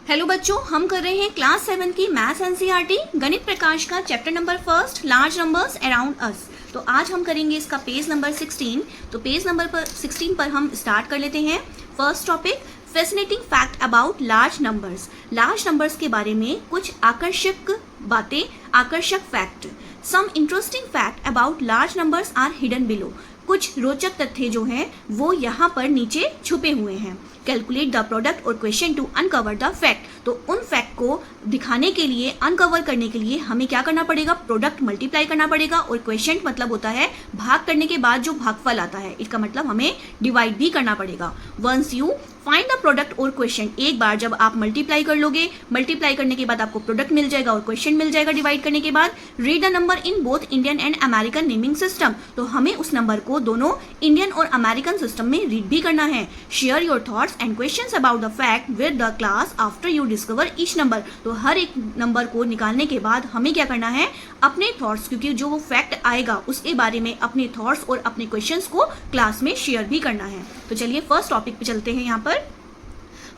Hello बच्चों, हम कर रहे हैं क्लास 7 की मैथ्स एनसीईआरटी गणित प्रकाश का chapter number first large numbers around us. तो आज हम करेंगे इसका पेज नंबर 16। तो पेज नंबर 16 पर हम स्टार्ट कर लेते हैं। First topic, fascinating fact about large numbers. Large numbers के बारे में कुछ आकर्षक बातें, आकर्षक fact. Some interesting fact about large numbers are hidden below. कुछ रोचक तथ्य जो हैं वो यहाँ पर नीचे छुपे हुए हैं। कैलकुलेट द प्रोडक्ट और question to uncover the fact. तो उन फैक्ट को दिखाने के लिए, अनकवर करने के लिए हमें क्या करना पड़ेगा? प्रोडक्ट मल्टीप्लाई करना पड़ेगा। और क्वेश्चन मतलब होता है भाग करने के बाद जो भागफल आता है, इसका मतलब हमें डिवाइड भी करना पड़ेगा। Once you find the product और क्वेश्चन, एक बार जब आप मल्टीप्लाई कर लोगे, मल्टीप्लाई करने के बाद आपको प्रोडक्ट मिल जाएगा और क्वेश्चन मिल जाएगा डिवाइड करने के बाद। Read the number in both Indian and American naming system. तो हमें उस नंबर को दोनों इंडियन और अमेरिकन सिस्टम में रीड भी करना है। Share your thoughts and questions about the fact with the class after you discover each number. तो हर एक नंबर को निकालने के बाद हमें क्या करना है? अपने थॉट्स, क्योंकि जो वो फैक्ट आएगा उसके बारे में अपने थॉट्स और अपने क्वेश्चंस को क्लास में शेयर भी करना है। तो चलिए फर्स्ट टॉपिक पे चलते हैं। यहाँ पर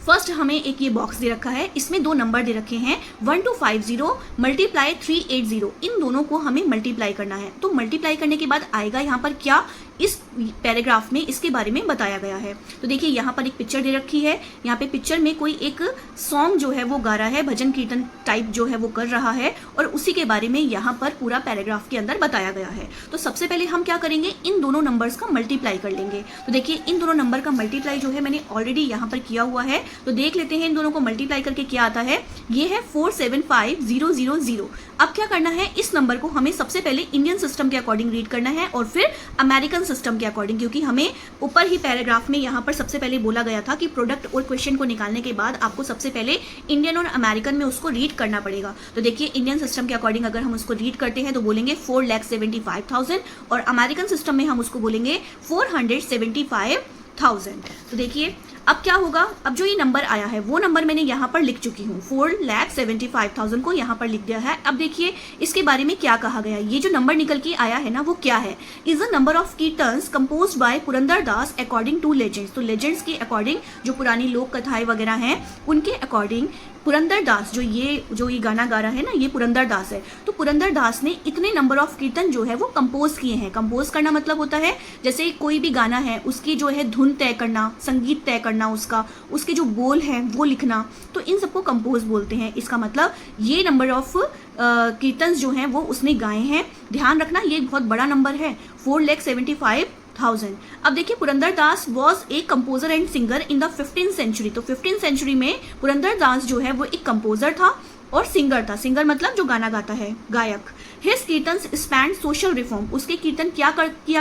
फर्स्ट हमें एक ये बॉक्स दे रखा है, इसमें दो नंबर दे रखे हैं 1250 मल्टीप्लाई 380। इन दोनों को हमें मल्टीप्लाई करना है। तो मल्टीप्लाई करने के बाद आएगा यहाँ पर क्या? इस पैराग्राफ में इसके बारे में बताया गया है। तो देखिए यहाँ पर एक पिक्चर दे रखी है। यहाँ पे पिक्चर में कोई एक सॉन्ग जो है वो गा रहा है, भजन कीर्तन टाइप जो है वो कर रहा है, और उसी के बारे में यहाँ पर पूरा पैराग्राफ के अंदर बताया गया है। तो सबसे पहले हम क्या करेंगे? इन दोनों नंबर्स का मल्टीप्लाई कर लेंगे। तो देखिए इन दोनों नंबर का मल्टीप्लाई जो है मैंने ऑलरेडी यहाँ पर किया हुआ है। तो देख लेते हैं इन दोनों को मल्टीप्लाई करके क्या आता है। ये है 475000। अब क्या करना है? इस नंबर को हमें सबसे पहले इंडियन सिस्टम के अकॉर्डिंग रीड करना है और फिर अमेरिकन सिस्टम के अकॉर्डिंग, क्योंकि हमें ऊपर ही पैराग्राफ में यहाँ पर सबसे पहले बोला गया था कि प्रोडक्ट और क्वेश्चन को निकालने के बाद आपको सबसे पहले इंडियन और अमेरिकन में उसको रीड करना पड़ेगा। तो देखिए इंडियन सिस्टम के अकॉर्डिंग अगर हम उसको रीड करते हैं तो बोलेंगे 4,75,000 और अमेरिकन सिस्टम में हम उसको बोलेंगे 475,000। तो देखिए अब क्या होगा? अब जो ये नंबर आया है वो नंबर मैंने यहाँ पर लिख चुकी हूँ, 4,75,000 को यहाँ पर लिख दिया है। अब देखिए इसके बारे में क्या कहा गया। ये जो नंबर निकल के आया है ना वो क्या है? Is a number of kirtans composed by Purandara Dasa according to legends. तो लेजेंड्स के अकॉर्डिंग, जो पुरानी लोक कथाएं वगैरह हैं उनके अकॉर्डिंग पुरंदर दास जो ये गाना गा रहा है ना, ये पुरंदर दास है। तो पुरंदर दास ने इतने नंबर ऑफ कीर्तन जो है वो कंपोज किए हैं। कंपोज करना मतलब होता है जैसे कोई भी गाना है उसकी जो है धुन तय करना, संगीत तय करना, उसके जो बोल हैं वो लिखना। तो इन सबको कंपोज बोलते हैं। इसका मतलब ये नंबर ऑफ कीर्तन जो हैं वो उसने गाए हैं। ध्यान रखना ये बहुत बड़ा नंबर है, 4,75,000। अब देखिए Purandar Das was a composer and singer in the 15th century. तो 15th सेंचुरी में पुरंदर दास जो है वो एक कंपोजर था और सिंगर था। सिंगर मतलब जो गाना गाता है, गायक। हिज कीर्तन स्पैन सोशल रिफॉर्म। उसके कीर्तन किया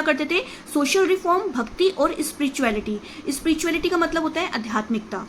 करते थे? सोशल रिफॉर्म, भक्ति और स्पिरिचुअलिटी। स्पिरिचुअलिटी का मतलब होता है आध्यात्मिकता,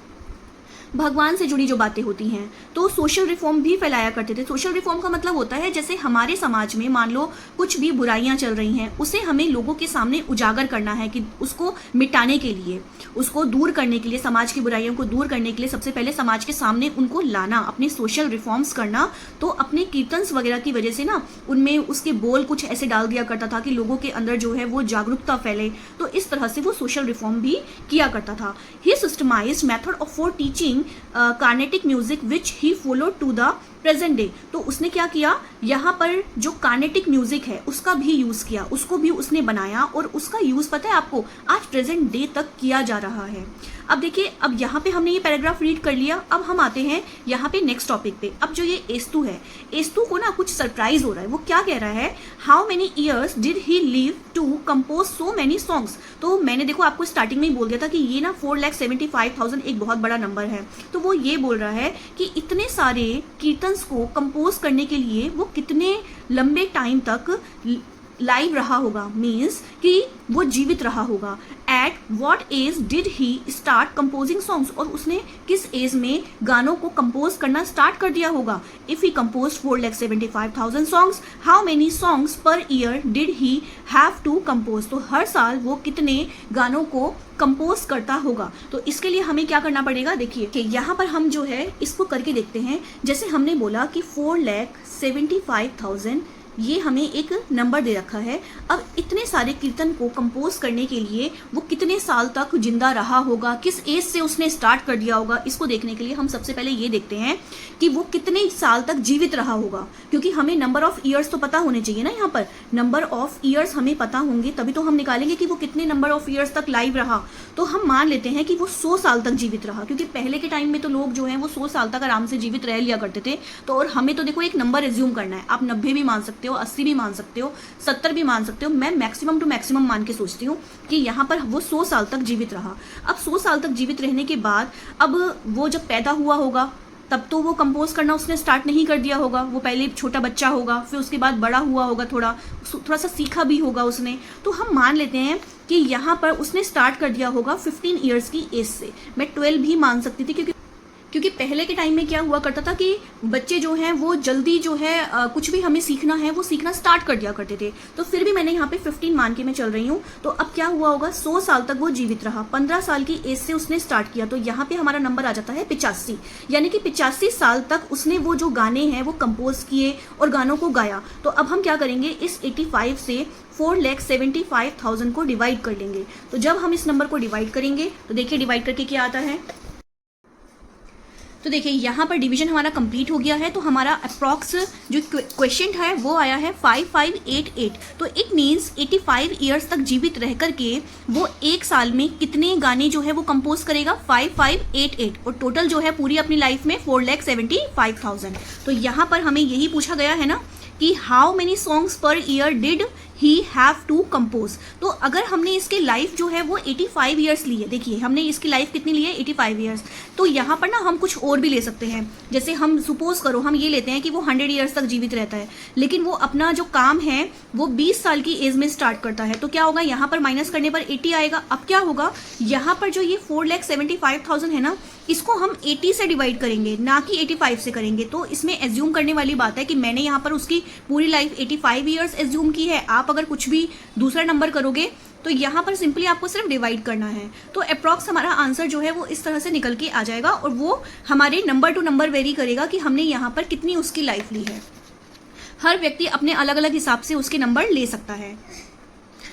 भगवान से जुड़ी जो बातें होती हैं। तो सोशल रिफॉर्म भी फैलाया करते थे। सोशल रिफॉर्म का मतलब होता है जैसे हमारे समाज में मान लो कुछ भी बुराइयां चल रही हैं, उसे हमें लोगों के सामने उजागर करना है कि उसको मिटाने के लिए, उसको दूर करने के लिए, समाज की बुराइयों को दूर करने के लिए सबसे पहले समाज के सामने उनको लाना, अपने सोशल रिफॉर्म्स करना। तो अपने कीर्तन्स वगैरह की वजह से ना उनमें उसके बोल कुछ ऐसे डाल दिया करता था कि लोगों के अंदर जो है वो जागरूकता फैले। तो इस तरह से वो सोशल रिफॉर्म भी किया करता था। He systematized method of for teaching Carnatic music which he follow to the present day. तो उसने क्या किया? यहाँ पर जो कार्नेटिक म्यूजिक है उसका भी यूज किया, उसको भी उसने बनाया और उसका यूज पता है आपको आज प्रेजेंट डे तक किया जा रहा है। अब देखिए अब यहाँ पे हमने ये पैराग्राफ रीड कर लिया। अब हम आते हैं यहाँ पे नेक्स्ट टॉपिक पे। अब जो ये एस्तु है, एस्तु को ना कुछ सरप्राइज हो रहा है। वो क्या कह रहा है? How many years did he live to compose so many songs. तो मैंने देखो आपको स्टार्टिंग में ही बोल दिया था कि ये ना 4,75,000 एक बहुत बड़ा नंबर है। तो वो ये बोल रहा है कि इतने सारे कीर्तन्स को कंपोज करने के लिए वो कितने लंबे टाइम तक लाइव रहा होगा, मीन्स कि वो जीवित रहा होगा। At what age did he start composing songs. और उसने किस एज में गानों को कंपोज करना स्टार्ट कर दिया होगा। If he compose 4,75,000 songs, how many songs per year did he have to compose. तो हर साल वो कितने गानों को कंपोज करता होगा। तो इसके लिए हमें क्या करना पड़ेगा? देखिए कि यहाँ पर हम जो है इसको करके देखते हैं। जैसे हमने बोला कि 4,75,000 ये हमें एक नंबर दे रखा है। अब इतने सारे कीर्तन को कंपोज करने के लिए वो कितने साल तक जिंदा रहा होगा, किस एज से उसने स्टार्ट कर दिया होगा, इसको देखने के लिए हम सबसे पहले ये देखते हैं कि वो कितने साल तक जीवित रहा होगा। क्योंकि हमें नंबर ऑफ ईयर्स तो पता होने चाहिए ना, यहाँ पर नंबर ऑफ ईयर्स हमें पता होंगे तभी तो हम निकालेंगे कि वो कितने नंबर ऑफ ईयर्स तक लाइव रहा। तो हम मान लेते हैं कि वो 100 साल तक जीवित रहा, क्योंकि पहले के टाइम में तो लोग जो हैं वो 100 साल तक आराम से जीवित रह लिया करते थे। तो और हमें तो देखो एक नंबर एज्यूम करना है, आप 90 भी मान सकते हो, 80 भी मान सकते हो, 70 भी मान सकते हो। मैं मैक्सिमम टू मैक्सिमम मान के सोचती हूँ कि यहाँ पर वो 100 साल तक जीवित रहा। अब 100 साल तक जीवित रहने के बाद अब वो जब पैदा हुआ होगा तब तो वो कंपोज करना उसने स्टार्ट नहीं कर दिया होगा। वो पहले छोटा बच्चा होगा, फिर उसके बाद बड़ा हुआ होगा, थोड़ा सा सीखा भी होगा उसने। तो हम मान लेते हैं कि यहाँ पर उसने स्टार्ट कर दिया होगा 15 ईयर्स की एज से। मैं 12 भी मान सकती थी, क्योंकि पहले के टाइम में क्या हुआ करता था कि बच्चे जो हैं वो जल्दी जो है कुछ भी हमें सीखना है वो सीखना स्टार्ट कर दिया करते थे। तो फिर भी मैंने यहाँ पे 15 मान के मैं चल रही हूँ। तो अब क्या हुआ होगा, 100 साल तक वो जीवित रहा, 15 साल की एज से उसने स्टार्ट किया। तो यहाँ पे हमारा नंबर आ जाता है 85, यानी कि 85 साल तक उसने वो जो गाने हैं वो कंपोज किए और गानों को गाया। तो अब हम क्या करेंगे, इस 85 से 4,75,000 को डिवाइड कर लेंगे। तो जब हम इस नंबर को डिवाइड करेंगे तो देखिए डिवाइड करके क्या आता है। तो देखिए यहाँ पर डिवीजन हमारा कंप्लीट हो गया है। तो हमारा अप्रॉक्स जो क्वेश्चन है वो आया है 5588। तो इट मीन्स 85 ईयर्स तक जीवित रह करके वो एक साल में कितने गाने जो है वो कंपोज करेगा, 5588। और टोटल जो है पूरी अपनी लाइफ में 4,75,000। तो यहाँ पर हमें यही पूछा गया है ना कि how many songs per year did he have to compose. तो अगर हमने इसकी लाइफ जो है वो 85 ईयर्स ली है, देखिए हमने इसकी लाइफ कितनी ली है, 85 ईयर्स। तो यहाँ पर ना हम कुछ और भी ले सकते हैं। जैसे हम सपोज करो हम ये लेते हैं कि वो 100 ईयर्स तक जीवित रहता है, लेकिन वो अपना जो काम है वो 20 साल की एज में स्टार्ट करता है। तो क्या होगा, यहाँ पर माइनस करने पर 80 आएगा। अब क्या होगा, यहाँ पर जो ये 4,75,000 है ना, इसको हम 80 से डिवाइड करेंगे, ना कि 85 से करेंगे। तो इसमें एज्यूम करने वाली बात है कि मैंने यहाँ पर उसकी पूरी लाइफ 85 ईयर्स एज्यूम की है। आप अगर कुछ भी दूसरा नंबर करोगे तो यहाँ पर सिंपली आपको सिर्फ डिवाइड करना है। तो अप्रॉक्स हमारा आंसर जो है वो इस तरह से निकल के आ जाएगा, और वो हमारे नंबर टू नंबर वेरी करेगा कि हमने यहाँ पर कितनी उसकी लाइफ ली है। हर व्यक्ति अपने अलग अलग हिसाब से उसके नंबर ले सकता है।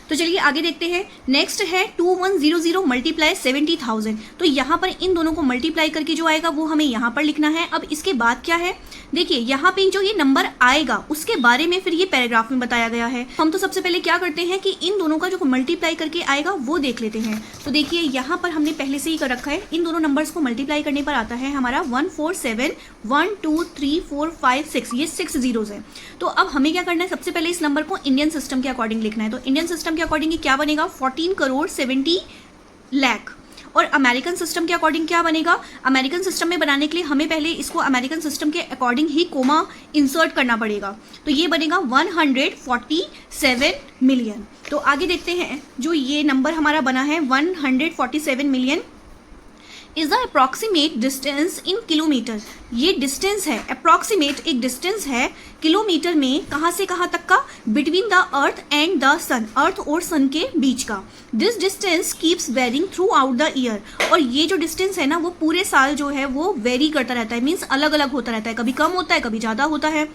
तो चलिए आगे देखते हैं। नेक्स्ट है 2100 मल्टीप्लाई 70,000। तो यहाँ पर इन दोनों को मल्टीप्लाई करके जो आएगा वो हमें यहाँ पर लिखना है। अब इसके बाद क्या है, देखिए यहाँ पे जो ये नंबर आएगा उसके बारे में फिर ये पैराग्राफ में बताया गया है। हम तो सबसे पहले क्या करते हैं कि इन दोनों का जो मल्टीप्लाई करके आएगा वो देख लेते हैं। तो देखिए यहाँ पर हमने पहले से ही कर रखा है, इन दोनों नंबर्स को मल्टीप्लाई करने पर आता है हमारा 147 1 2 3 4 5 6, ये 6 जीरोज है। तो अब हमें क्या करना है, सबसे पहले इस नंबर को इंडियन सिस्टम के अकॉर्डिंग लिखना है। तो इंडियन सिस्टम के अकॉर्डिंग क्या बनेगा, 14 करोड़ 70 लाख। और अमेरिकन सिस्टम के अकॉर्डिंग क्या बनेगा, अमेरिकन सिस्टम में बनाने के लिए हमें पहले इसको अमेरिकन सिस्टम के अकॉर्डिंग ही कोमा इंसर्ट करना पड़ेगा। तो ये बनेगा 147 मिलियन। तो आगे देखते हैं, जो ये नंबर हमारा बना है 147 million is the approximate distance in kilometre. ये डिस्टेंस है, अप्रॉक्सीमेट एक डिस्टेंस है किलोमीटर में, कहाँ से कहाँ तक का, between the earth and the sun, earth और सन के बीच का। This distance keeps varying throughout the year. और ये जो डिस्टेंस है ना वो पूरे साल जो है वो वेरी करता रहता है, मीन्स अलग अलग होता रहता है, कभी कम होता है कभी ज़्यादा होता है।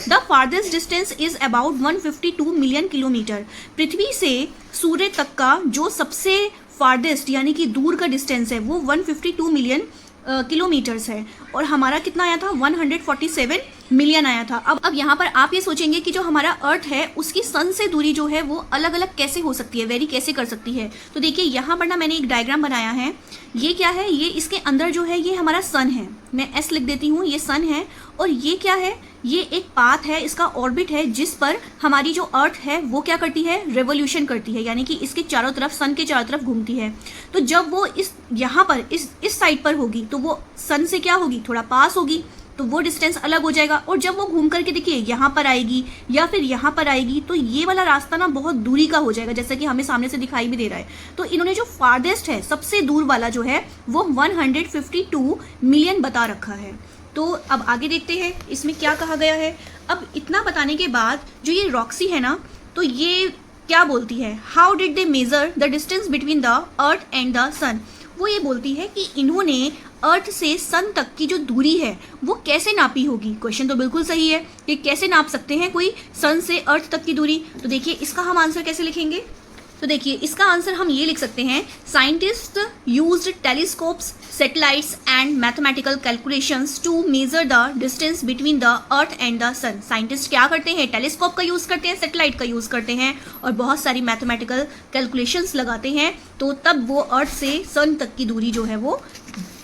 The farthest distance is about 152 million kilometre. पृथ्वी से सूर्य तक का जो सबसे फार्देस्ट यानी कि दूर का डिस्टेंस है वो 152 मिलियन किलोमीटर्स है। और हमारा कितना आया था, 147 मिलियन आया था। अब यहाँ पर आप ये सोचेंगे कि जो हमारा अर्थ है उसकी सन से दूरी जो है वो अलग अलग कैसे हो सकती है, वेरी कैसे कर सकती है। तो देखिए यहाँ पर ना मैंने एक डायग्राम बनाया है। ये क्या है, ये इसके अंदर जो है ये हमारा सन है, मैं एस लिख देती हूँ, ये सन है। और ये क्या है, ये एक पाथ है, इसका ऑर्बिट है, जिस पर हमारी जो अर्थ है वो क्या करती है, रेवोल्यूशन करती है, यानी कि इसके चारों तरफ, सन के चारों तरफ घूमती है। तो जब वो इस यहाँ पर इस साइड पर होगी तो वो सन से क्या होगी, थोड़ा पास होगी, तो वो डिस्टेंस अलग हो जाएगा। और जब वो घूम करके देखिए यहाँ पर आएगी या फिर यहाँ पर आएगी तो ये वाला रास्ता ना बहुत दूरी का हो जाएगा, जैसा कि हमें सामने से दिखाई भी दे रहा है। तो इन्होंने जो फार्देस्ट है, सबसे दूर वाला जो है वो 152 मिलियन बता रखा है। तो अब आगे देखते हैं इसमें क्या कहा गया है। अब इतना बताने के बाद जो ये रॉक्सी है ना, तो ये क्या बोलती है, how did they measure the distance between the earth and the sun. वो ये बोलती है कि इन्होंने अर्थ से सन तक की जो दूरी है वो कैसे नापी होगी। क्वेश्चन तो बिल्कुल सही है कि कैसे नाप सकते हैं कोई सन से अर्थ तक की दूरी। तो देखिए इसका हम आंसर कैसे लिखेंगे। तो देखिए इसका आंसर हम ये लिख सकते हैं, scientist used telescopes, satellites and mathematical calculations to measure the distance between the earth and the sun. Scientist क्या करते हैं, टेलीस्कोप का यूज़ करते हैं, सैटेलाइट का यूज़ करते हैं और बहुत सारी मैथमेटिकल कैलकुलेशंस लगाते हैं, तो तब वो अर्थ से सन तक की दूरी जो है वो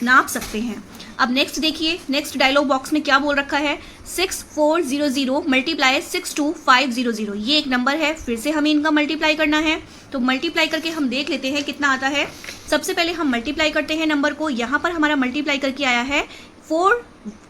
नाप सकते हैं। अब नेक्स्ट देखिए, नेक्स्ट डायलॉग बॉक्स में क्या बोल रखा है, 6400 मल्टीप्लाई 62500। ये एक नंबर है, फिर से हमें इनका मल्टीप्लाई करना है। तो मल्टीप्लाई करके हम देख लेते हैं कितना आता है। सबसे पहले हम मल्टीप्लाई करते हैं नंबर को। यहाँ पर हमारा मल्टीप्लाई करके आया है 4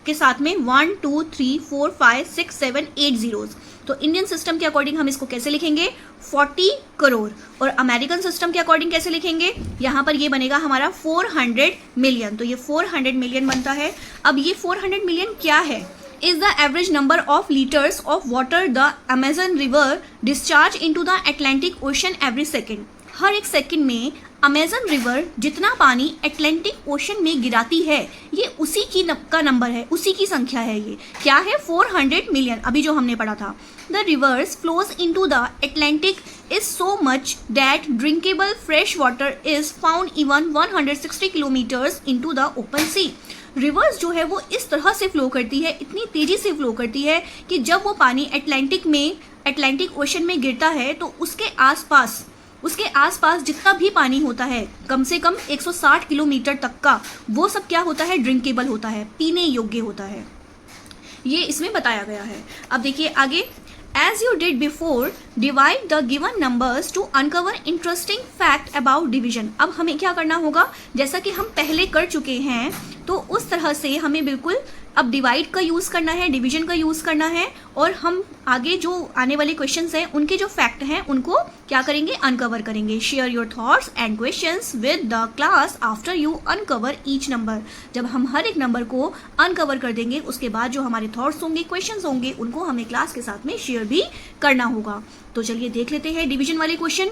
के साथ में 1 2 3 4 5 6 7 8 जीरोस। तो इंडियन सिस्टम के अकॉर्डिंग हम इसको कैसे लिखेंगे, 40 करोड़। और अमेरिकन सिस्टम के अकॉर्डिंग कैसे लिखेंगे, यहाँ पर ये बनेगा हमारा 400 मिलियन। तो ये 400 मिलियन बनता है। अब ये 400 मिलियन क्या है, is the average number of liters of water the Amazon river discharge into the Atlantic Ocean every second। हर एक सेकंड में अमेजन रिवर जितना पानी अटलांटिक ओशन में गिराती है, ये उसी का नंबर है, उसी की संख्या है। ये क्या है, 400 मिलियन, अभी जो हमने पढ़ा था। The rivers flows into the Atlantic is so much that drinkable fresh water is found even 160 kilometres into the open sea. Rivers जो है वो इस तरह से फ्लो करती है, इतनी तेजी से फ्लो करती है कि जब वो पानी अटलांटिक ओशन में गिरता है तो उसके आसपास जितना भी पानी होता है, कम से कम 160 किलोमीटर तक का, वो सब क्या होता है, ड्रिंकेबल होता है, पीने योग्य होता है। ये इसमें बताया गया है। अब देखिए आगे, As you did before, divide the given numbers to uncover interesting fact about division। अब हमें क्या करना होगा, जैसा कि हम पहले कर चुके हैं, तो उस तरह से हमें बिल्कुल अब डिवाइड का यूज़ करना है, डिवीजन का यूज़ करना है, और हम आगे जो आने वाले क्वेश्चंस हैं उनके जो फैक्ट हैं उनको क्या करेंगे, अनकवर करेंगे। Share your thoughts and questions with the class after you uncover each number. जब हम हर एक नंबर को अनकवर कर देंगे, उसके बाद जो हमारे थॉट्स होंगे, क्वेश्चन्स होंगे, उनको हमें क्लास के साथ में शेयर भी करना होगा। तो चलिए देख लेते हैं डिवीजन वाले क्वेश्चन।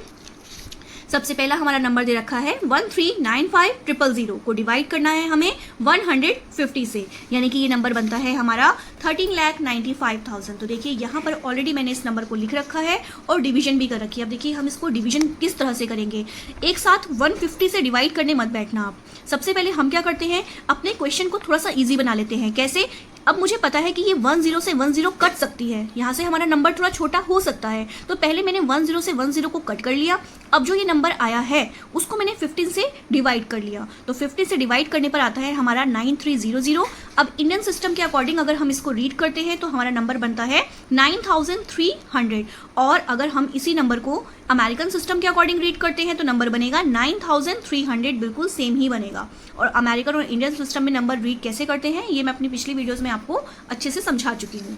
सबसे पहला हमारा नंबर दे रखा है 1395000 को डिवाइड करना है हमें 150 से, यानी कि ये नंबर बनता है हमारा 13,95,000। तो देखिए यहाँ पर ऑलरेडी मैंने इस नंबर को लिख रखा है और डिवीजन भी कर रखी है। अब देखिए हम इसको डिवीजन किस तरह से करेंगे। एक साथ 150 से डिवाइड करने मत बैठना आप। सबसे पहले हम क्या करते हैं, अपने क्वेश्चन को थोड़ा सा ईजी बना लेते हैं। कैसे, अब मुझे पता है कि ये 10 से 10 कट सकती है, यहाँ से हमारा नंबर थोड़ा छोटा हो सकता है, तो पहले मैंने 10 से 10 को कट कर लिया। अब जो ये नंबर आया है उसको मैंने 15 से डिवाइड कर लिया, तो 50 से डिवाइड करने पर आता है हमारा 9300। अब इंडियन सिस्टम के अकॉर्डिंग अगर हम इसको रीड करते हैं तो हमारा नंबर बनता है 9300। और अगर हम इसी नंबर को अमेरिकन सिस्टम के अकॉर्डिंग रीड करते हैं तो नंबर बनेगा 9300, बिल्कुल सेम ही बनेगा। और अमेरिकन और इंडियन सिस्टम में नंबर रीड कैसे करते हैं ये मैं अपनी पिछली वीडियोस में आपको अच्छे से समझा चुकी हूँ।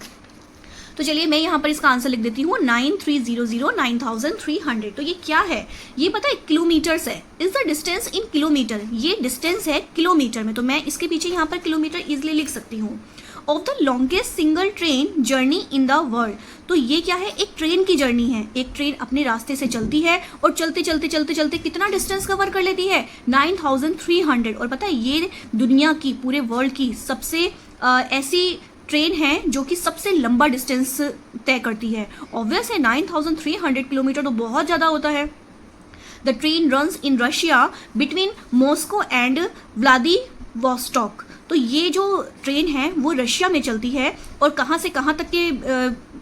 तो चलिए मैं यहाँ पर इसका आंसर लिख देती हूँ 9300 9300। तो ये क्या है, ये पता है किलोमीटर्स है। Is the distance in kilometre, ये डिस्टेंस है किलोमीटर में, तो मैं इसके पीछे यहाँ पर किलोमीटर इजिली लिख सकती हूँ। Of the longest single train journey in the world, तो ये क्या है, एक ट्रेन की जर्नी है। एक ट्रेन अपने रास्ते से चलती है और चलते चलते कितना डिस्टेंस कवर कर लेती है, 9300। और पता है ये दुनिया की, पूरे वर्ल्ड की सबसे ऐसी ट्रेन है जो कि सबसे लंबा डिस्टेंस तय करती है। ऑब्वियस है 9300 किलोमीटर तो बहुत ज़्यादा होता है। The train runs in Russia between Moscow and Vladivostok. तो ये जो ट्रेन है वो रशिया में चलती है और कहाँ से कहाँ तक के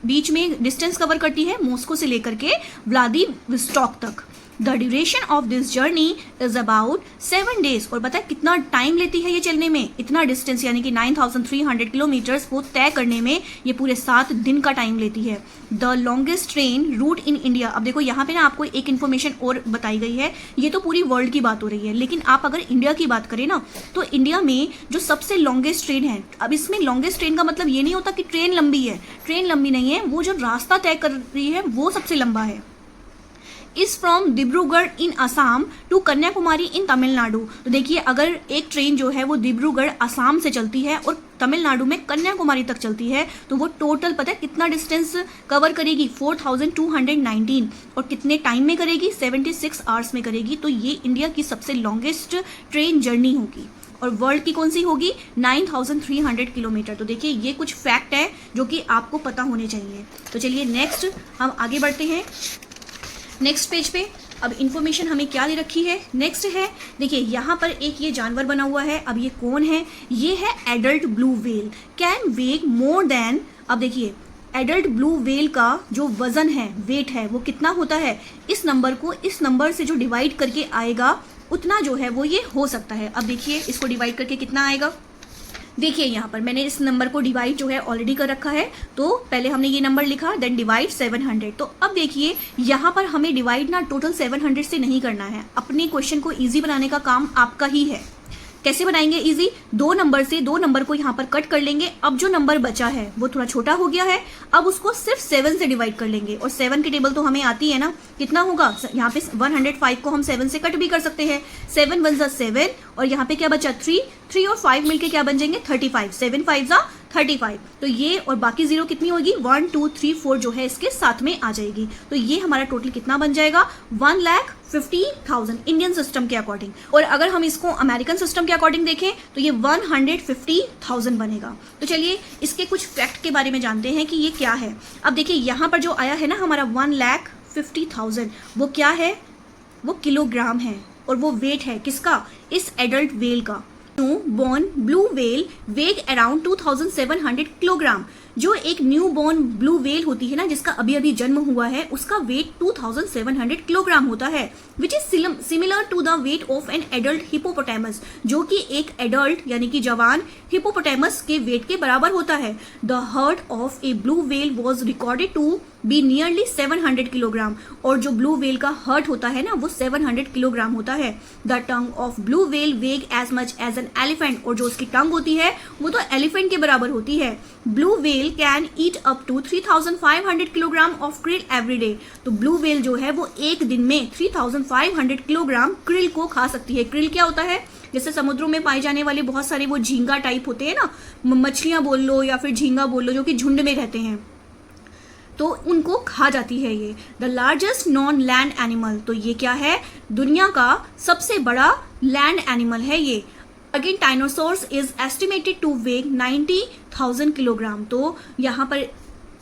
बीच में डिस्टेंस कवर करती है, मॉस्को से लेकर के व्लादिवोस्टॉक तक। The duration of this journey is about 7 days। और पता है कितना टाइम लेती है ये चलने में, इतना डिस्टेंस यानी कि 9300 किलोमीटर्स वो तय करने में ये पूरे 7 दिन का टाइम लेती है। The longest train route in India. अब देखो यहाँ पे ना आपको एक इन्फॉर्मेशन और बताई गई है, ये तो पूरी वर्ल्ड की बात हो रही है, लेकिन आप अगर इंडिया की बात करें ना तो इंडिया में जो सबसे लॉन्गेस्ट ट्रेन है, अब इसमें लॉन्गेस्ट ट्रेन का मतलब ये नहीं होता कि ट्रेन लंबी है, ट्रेन लंबी नहीं है, वो जो रास्ता तय कर रही है वो सबसे लंबा है। Is from Dibrugarh in Assam to Kanyakumari in Tamil Nadu. तो देखिए अगर एक ट्रेन जो है वो डिब्रूगढ़ असम से चलती है और तमिलनाडु में कन्याकुमारी तक चलती है तो वो टोटल पता है कितना डिस्टेंस कवर करेगी, 4219, और कितने टाइम में करेगी, 76 आवर्स में करेगी। तो ये इंडिया की सबसे लॉन्गेस्ट ट्रेन जर्नी होगी। और वर्ल्ड की कौन सी होगी, 9300 किलोमीटर। तो देखिए ये कुछ फैक्ट है जो कि आपको पता होने चाहिए। तो चलिए नेक्स्ट हम आगे बढ़ते हैं। नेक्स्ट पेज पे अब इन्फॉर्मेशन हमें क्या दे रखी है, नेक्स्ट है देखिए यहाँ पर एक ये जानवर बना हुआ है। अब ये कौन है, ये है एडल्ट ब्लू व्हेल कैन वेग मोर देन। अब देखिए एडल्ट ब्लू व्हेल का जो वजन है, वेट है, वो कितना होता है, इस नंबर को इस नंबर से जो डिवाइड करके आएगा उतना जो है वो ये हो सकता है। अब देखिए इसको डिवाइड करके कितना आएगा, देखिए यहाँ पर मैंने इस नंबर को डिवाइड जो है ऑलरेडी कर रखा है। तो पहले हमने ये नंबर लिखा, देन डिवाइड 700। तो अब देखिए यहाँ पर हमें डिवाइड ना टोटल 700 से नहीं करना है, अपने क्वेश्चन को इजी बनाने का काम आपका ही है। कैसे बनाएंगे इजी, दो नंबर से दो नंबर को यहाँ पर कट कर लेंगे। अब जो नंबर बचा है वो थोड़ा छोटा हो गया है, अब उसको सिर्फ 7 से डिवाइड कर लेंगे। और 7 की टेबल तो हमें आती है ना, कितना होगा यहाँ पे 105 को हम 7 से कट भी कर सकते हैं। 7 1 जा 7 और यहाँ पे क्या बचा 3 और 5 मिलके क्या बन जाएंगे 35, 7 5 जा 35। तो ये और बाकी जीरो कितनी होगी 1 2 3 4 जो है इसके साथ में आ जाएगी। तो ये हमारा टोटल कितना बन जाएगा 1,50,000 इंडियन सिस्टम के अकॉर्डिंग। और अगर हम इसको अमेरिकन सिस्टम के अकॉर्डिंग देखें तो ये 150,000 बनेगा। तो चलिए इसके कुछ फैक्ट के बारे में जानते हैं कि ये क्या है। अब देखिए यहाँ पर जो आया है ना हमारा 1,50,000, वो क्या है, वो किलोग्राम है और वो वेट है किसका, इस एडल्ट व्हेल का। न्यू बॉर्न ब्लू व्हेल वेग अराउंड 2700 किलोग्राम। जो एक न्यू बॉर्न ब्लू व्हेल होती है ना, जिसका अभी अभी जन्म हुआ है, उसका वेट 2700 किलोग्राम होता है, which is similar to the weight of an adult hippopotamus, जो कि एक एडल्ट यानी कि जवान हिपोपोटामस के वेट के बराबर होता है। The heart of a blue whale was recorded to be nearly 700 kilogram. और जो ब्लू व्हेल का हार्ट होता है ना वो 700 किलोग्राम होता है। The tongue of blue whale weighs as much as an elephant, और जो उसकी टंग होती है वो तो एलिफेंट के बराबर होती है। Blue whale can eat up to 3,500 kilogram of krill every day. तो ब्लू व्हेल जो है वो एक दिन में 3,500 किलोग्राम क्रिल को खा सकती है। क्रिल क्या होता है, जैसे समुद्रों में पाए जाने वाले बहुत सारे वो झींगा टाइप होते हैं ना, मछलियां बोल लो या फिर झींगा बोल लो, जो कि झुंड में रहते हैं, तो उनको खा जाती है ये। The largest non land animal, तो ये क्या है, दुनिया का सबसे बड़ा लैंड एनिमल है ये। Again dinosaurs is estimated to weigh 90,000 kilogram. तो यहाँ पर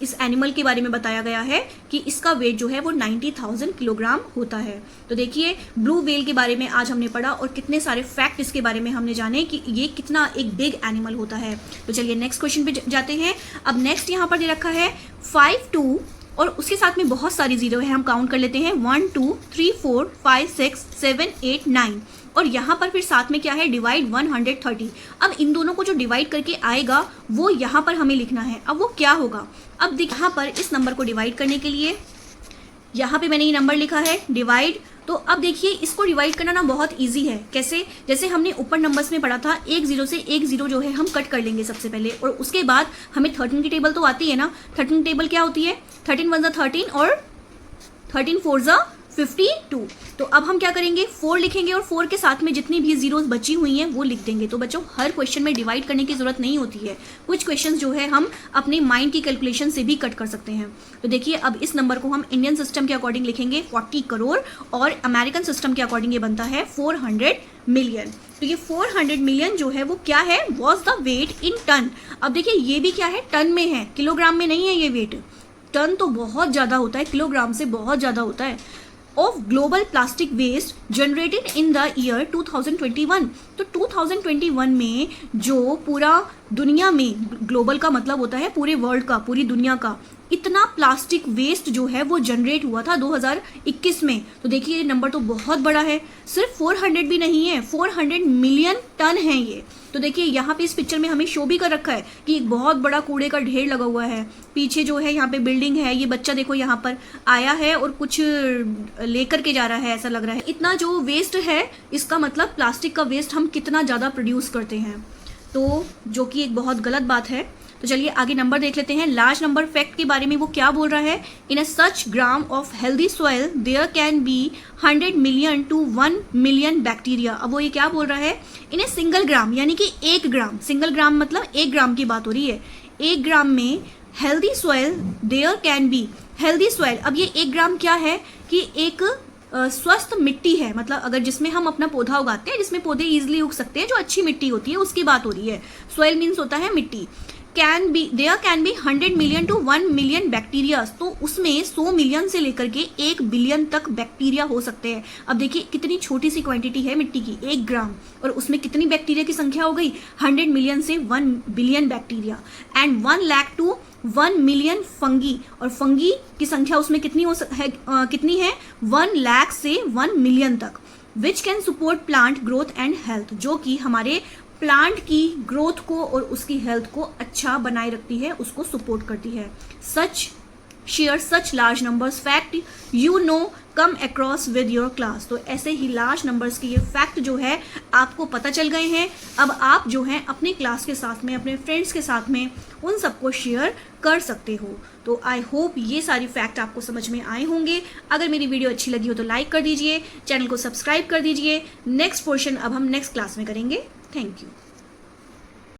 इस एनिमल के बारे में बताया गया है कि इसका वेट जो है वो 90,000 किलोग्राम होता है। तो देखिए ब्लू व्हेल के बारे में आज हमने पढ़ा और कितने सारे फैक्ट इसके बारे में हमने जाने कि ये कितना एक बिग एनिमल होता है। तो चलिए नेक्स्ट क्वेश्चन पे जाते हैं। अब नेक्स्ट यहाँ पर दे रखा है 5 2 और उसके साथ में बहुत सारी जीरो है, हम काउंट कर लेते हैं 1 2 3 4 5 6 7 8 9 और यहाँ पर फिर साथ में क्या है डिवाइड 130। अब इन दोनों को जो डिवाइड करके आएगा वो यहाँ पर हमें लिखना है। अब वो क्या होगा, अब यहाँ पर इस नंबर को डिवाइड करने के लिए यहाँ पे मैंने ये नंबर लिखा है डिवाइड। तो अब देखिए इसको डिवाइड करना ना बहुत इजी है। कैसे, जैसे हमने ऊपर नंबर्स में पढ़ा था, एक जीरो से एक जीरो जो है हम कट कर लेंगे सबसे पहले, और उसके बाद हमें 13 की टेबल तो आती है ना। 13 टेबल क्या होती है, 13 1 13 और 13 4 52। तो अब हम क्या करेंगे 4 लिखेंगे और 4 के साथ में जितनी भी जीरोस बची हुई हैं वो लिख देंगे। तो बच्चों हर क्वेश्चन में डिवाइड करने की जरूरत नहीं होती है, कुछ क्वेश्चंस जो है हम अपने माइंड की कैलकुलेशन से भी कट कर सकते हैं। तो देखिए अब इस नंबर को हम इंडियन सिस्टम के अकॉर्डिंग लिखेंगे 40 करोड़ और अमेरिकन सिस्टम के अकॉर्डिंग ये बनता है 400 मिलियन। तो ये 400 मिलियन जो है वो क्या है, was the weight in ton. अब देखिए ये भी क्या है, टन में है, किलोग्राम में नहीं है ये वेट। टन तो बहुत ज़्यादा होता है, किलोग्राम से बहुत ज़्यादा होता है। Of global plastic waste generated in the year 2021। तो 2021 में जो पूरा दुनिया में, ग्लोबल का मतलब होता है पूरे वर्ल्ड का, पूरी दुनिया का, इतना प्लास्टिक वेस्ट जो है वो जनरेट हुआ था 2021 में। तो देखिए ये नंबर तो बहुत बड़ा है, सिर्फ 400 भी नहीं है, 400 मिलियन टन है ये। तो देखिए यहाँ पे इस पिक्चर में हमें शो भी कर रखा है कि एक बहुत बड़ा कूड़े का ढेर लगा हुआ है। पीछे जो है यहाँ पे बिल्डिंग है, ये बच्चा देखो यहाँ पर आया है और कुछ लेकर के जा रहा है, ऐसा लग रहा है। इतना जो वेस्ट है, इसका मतलब प्लास्टिक का वेस्ट हम कितना ज़्यादा प्रोड्यूस करते हैं, तो जो कि एक बहुत गलत बात है। तो चलिए आगे नंबर देख लेते हैं। लार्ज नंबर फैक्ट के बारे में वो क्या बोल रहा है, in a such gram of healthy soil there can be 100 million to 1 million bacteria. अब वो ये क्या बोल रहा है, इन ए सिंगल ग्राम, यानी कि 1 ग्राम, सिंगल ग्राम मतलब 1 ग्राम की बात हो रही है, 1 ग्राम में healthy soil there can be, healthy soil, अब ये 1 ग्राम क्या है कि एक स्वस्थ मिट्टी है, मतलब अगर जिसमें हम अपना पौधा उगाते हैं, जिसमें पौधे इजीली उग सकते हैं, जो अच्छी मिट्टी होती है उसकी बात हो रही है। सॉइल मीन्स होता है मिट्टी। Can be, there can be 100 million to 1 million bacteria, तो उसमें 100 मिलियन से लेकर के 1 बिलियन तक बैक्टीरिया हो सकते हैं। अब देखिए कितनी छोटी सी क्वांटिटी है मिट्टी की, 1 ग्राम, और उसमें कितनी बैक्टीरिया की संख्या हो गई, 100 मिलियन से 1 billion bacteria. And 1 lakh to 1 million fungi, और फंगी की संख्या उसमें कितनी कितनी है, 1 लाख से 1 मिलियन तक। Which can support plant growth and health, जो कि हमारे प्लांट की ग्रोथ को और उसकी हेल्थ को अच्छा बनाए रखती है, उसको सपोर्ट करती है। सच share such large numbers fact you know come across with your class, तो ऐसे ही लार्ज नंबर्स की ये फैक्ट जो है आपको पता चल गए हैं। अब आप जो है अपने क्लास के साथ में, अपने फ्रेंड्स के साथ में उन सबको शेयर कर सकते हो। तो आई होप ये सारी फैक्ट आपको समझ में आए होंगे। अगर मेरी वीडियो अच्छी लगी हो तो लाइक कर दीजिए, चैनल को सब्सक्राइब कर दीजिए। नेक्स्ट पोर्शन अब हम नेक्स्ट क्लास में करेंगे। Thank you.